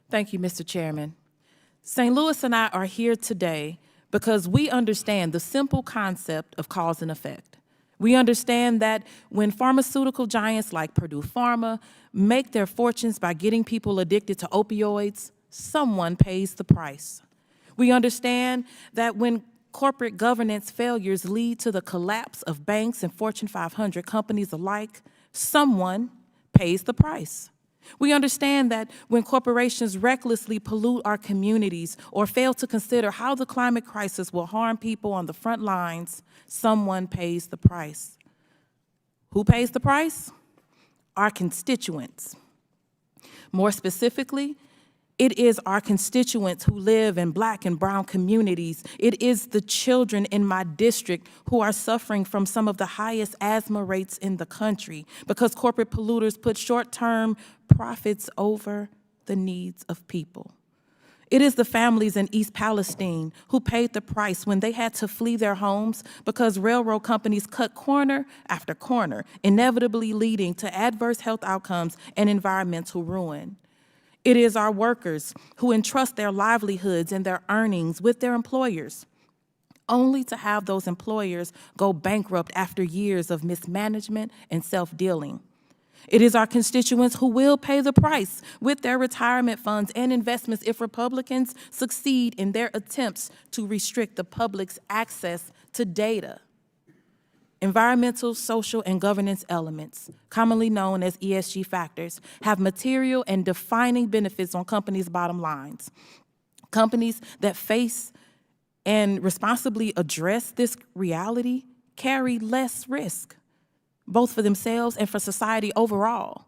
Thank you, Mr. Chairman. St. Louis and I are here today because we understand the simple concept of cause and effect. We understand that when pharmaceutical giants like Purdue Pharma make their fortunes by getting people addicted to opioids, someone pays the price. We understand that when corporate governance failures lead to the collapse of banks and Fortune 500 companies alike, someone pays the price. We understand that when corporations recklessly pollute our communities or fail to consider how the climate crisis will harm people on the front lines, someone pays the price. Who pays the price? Our constituents. More specifically, it is our constituents who live in Black and brown communities. It is the children in my district who are suffering from some of the highest asthma rates in the country because corporate polluters put short-term profits over the needs of people. It is the families in East Palestine who paid the price when they had to flee their homes because railroad companies cut corner after corner, inevitably leading to adverse health outcomes and environmental ruin. It is our workers who entrust their livelihoods and their earnings with their employers, only to have those employers go bankrupt after years of mismanagement and self-dealing. It is our constituents who will pay the price with their retirement funds and investments if Republicans succeed in their attempts to restrict the public's access to data. Environmental, social, and governance elements, commonly known as ESG factors, have material and defining benefits on companies' bottom lines. Companies that face and responsibly address this reality carry less risk, both for themselves and for society overall.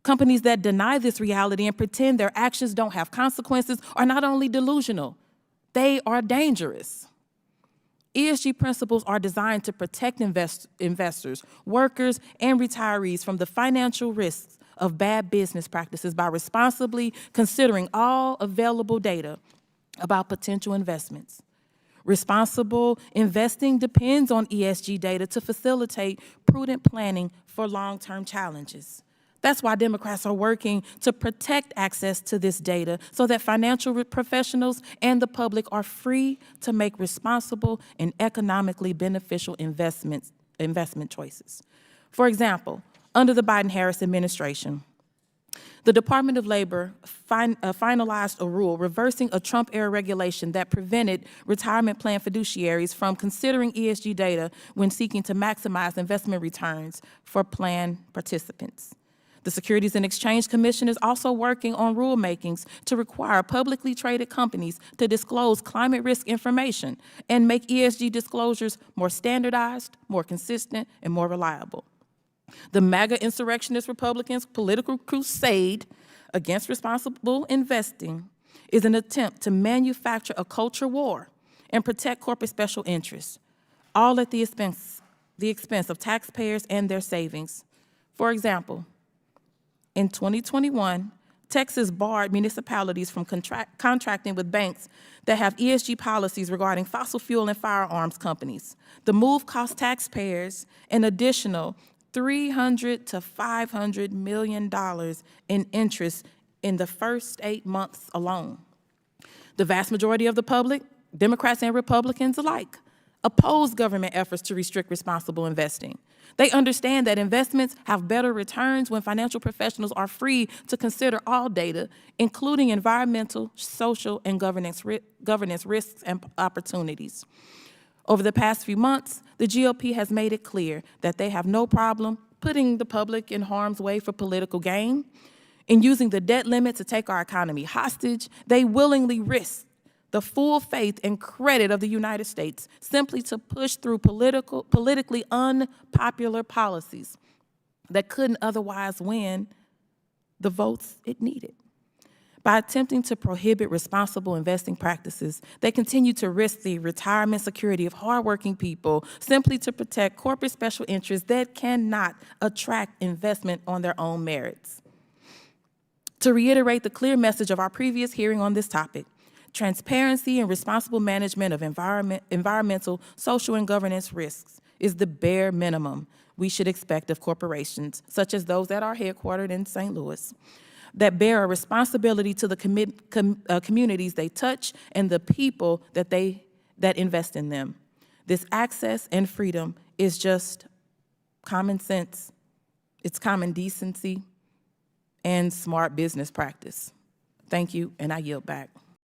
Companies that deny this reality and pretend their actions don't have consequences are not only delusional, they are dangerous. ESG principles are designed to protect investors, workers, and retirees from the financial risks of bad business practices by responsibly considering all available data about potential investments. Responsible investing depends on ESG data to facilitate prudent planning for long-term challenges. That's why Democrats are working to protect access to this data so that financial professionals and the public are free to make responsible and economically beneficial investment choices. For example, under the Biden-Harris administration, the Department of Labor finalized a rule reversing a Trump-era regulation that prevented retirement plan fiduciaries from considering ESG data when seeking to maximize investment returns for plan participants. The Securities and Exchange Commission is also working on rulemakings to require publicly traded companies to disclose climate risk information and make ESG disclosures more standardized, more consistent, and more reliable. The MAGA insurrectionist Republicans' political crusade against responsible investing is an attempt to manufacture a culture war and protect corporate special interests, all at the expense of taxpayers and their savings. For example, in 2021, Texas barred municipalities from contracting with banks that have ESG policies regarding fossil fuel and firearms companies. The move cost taxpayers an additional $300 to $500 million in interest in the first 8 months alone. The vast majority of the public, Democrats and Republicans alike, oppose government efforts to restrict responsible investing. They understand that investments have better returns when financial professionals are free to consider all data, including environmental, social, and governance risks and opportunities. Over the past few months, the GOP has made it clear that they have no problem putting the public in harm's way for political gain. In using the debt limit to take our economy hostage, they willingly risk the full faith and credit of the United States simply to push through politically unpopular policies that couldn't otherwise win the votes it needed. By attempting to prohibit responsible investing practices, they continue to risk the retirement security of hardworking people simply to protect corporate special interests that cannot attract investment on their own merits. To reiterate the clear message of our previous hearing on this topic, transparency and responsible management of environmental, social, and governance risks is the bare minimum we should expect of corporations, such as those that are headquartered in St. Louis. that bear a responsibility to the communities they touch and the people that invest in them. This access and freedom is just common sense, it's common decency, and smart business practice. Thank you, and I yield back.